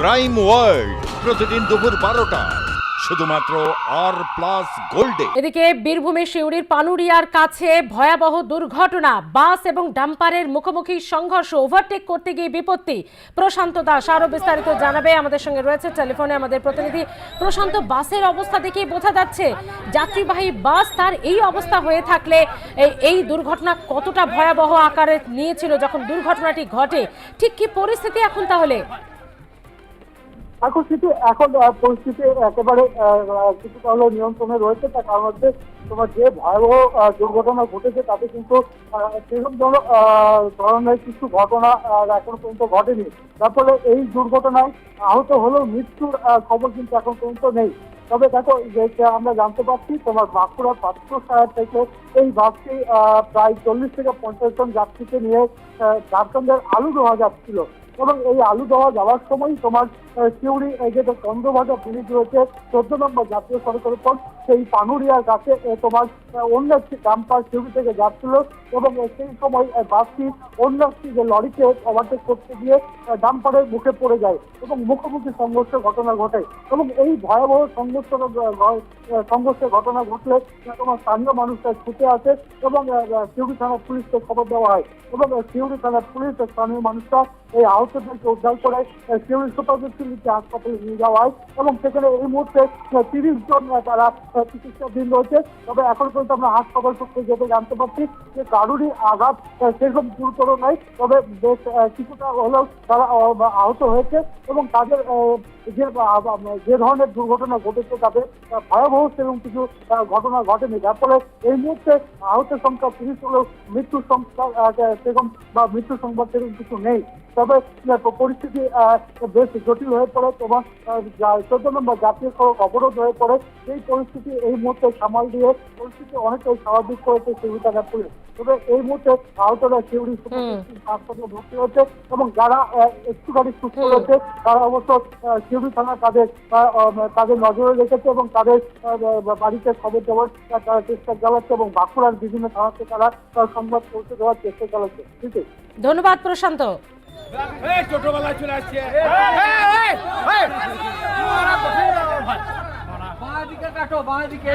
Crime world প্রতিদিন দুপুর 12টায় শুধুমাত্র আর+ গোল্ডে। এদিকে বীরভূমের শিউরির পানুরিয়ার কাছে ভয়াবহ দুর্ঘটনা, বাস এবং ডাম্পারের মুখোমুখি সংঘর্ষ, ওভারটেক করতে গিয়ে বিপত্তি। প্রশান্ত দাস আরো বিস্তারিত জানাবে, আমাদের সঙ্গে রয়েছে টেলিফোনে আমাদের প্রতিনিধি প্রশান্ত। বাসের অবস্থা দেখে বোঝা যাচ্ছে যাত্রীবাহী বাস, তার এই অবস্থা হয়ে থাকলে এই দুর্ঘটনা কতটা ভয়াবহ আকারে নিয়েছিল যখন দুর্ঘটনাটি ঘটে, ঠিক কি পরিস্থিতি এখন তাহলে? এখন পরিস্থিতি একেবারে কিছুটা হলেও নিয়ন্ত্রণে রয়েছে। তার কারণ হচ্ছে তোমার যে ভয়াবহ দুর্ঘটনা ঘটেছে তাতে কিন্তু সেরকম ধরনের কিছু ঘটনা এখনো পর্যন্ত ঘটেনি। যার ফলে এই দুর্ঘটনায় আহত হলেও মৃত্যুর খবর কিন্তু এখন পর্যন্ত নেই। তবে দেখো, যে আমরা জানতে পারছি তোমার বাঁকুড়া পাত্রসাহেব থেকে এই বাসটি প্রায় 40 থেকে 50 জন যাত্রীকে নিয়ে ঝাড়খণ্ডের আলুদহ যাচ্ছিল এবং এই আলুদহ যাওয়ার সময় তোমার শিউরি যে চন্দ্রভাগা ব্রিজ রয়েছে 14 নম্বর জাতীয় সড়কের উপর, সেই পানুরিয়ার কাছে তোমার অন্য একটি ডাম্পার শিউরি থেকে যাচ্ছিল এবং সেই সময় বাসটি অন্য একটি যে লরিকে ওভারটেক করতে গিয়ে ডাম্পারের মুখে পড়ে যায় এবং মুখোমুখি সংঘর্ষের ঘটনা ঘটে। এবং এই ভয়াবহ সংঘর্ষের ঘটনা ঘটলে তোমার স্থানীয় মানুষরা ছুটে আসে এবং শিউরি থানার পুলিশকে খবর দেওয়া হয় এবং শিউরি থানার পুলিশ স্থানীয় মানুষরা এই আহতদেরকে উদ্ধার করে শিউরি সুপার স্পেশালিটি হাসপাতালে নিয়ে যাওয়া হয় এবং সেখানে এই মুহূর্তে 30 জন তারা চিকিৎসাধীন রয়েছে। তবে এখন পর্যন্ত আমরা হাসপাতাল সূত্রে যেতে জানতে পারছি যে কারুরই আঘাত সেরকম গুরুতর নয়, তবে বেশ কিছুটা হলেও তারা আহত হয়েছে এবং তাদের যে ধরনের দুর্ঘটনা ঘটেছে তাদের ভয়াবহ সেরকম কিছু ঘটনা ঘটেনি। যার ফলে এই মুহূর্তে আহতের সংখ্যা 30 হলেও মৃত্যুর সংখ্যা সেরকম বা মৃত্যুর সংবাদ সেরকম কিছু নেই। তবে পরিস্থিতি বেশ জটিল হয়ে পড়ে, তোমার 14 নম্বর জাতীয় সড়ক অবরোধ হয়ে পড়ে। এই পরিস্থিতি এই মুহূর্তে সামাল দিয়ে পরিস্থিতি অনেকটাই স্বাভাবিক করেছে শিউরি থানার পুলিশ। তবে এই মুহূর্তে আহতরা শিউরি হাসপাতালে ভর্তি হচ্ছে এবং যারা একটুখানি সুস্থ রয়েছে তারা অবশ্য শিউরি থানা তাদের নজরে রেখেছে এবং তাদের বাড়িতে খবর দেওয়ার তারা চেষ্টা চালাচ্ছে এবং বাঁকুড়ার বিভিন্ন থানাতে তারা সংবাদ পৌঁছে দেওয়ার চেষ্টা চালাচ্ছে। ঠিক আছে, ধন্যবাদ প্রশান্ত। ছোটবেলায় চলে আসছে বাঁদিকে কাটো, বাঁদিকে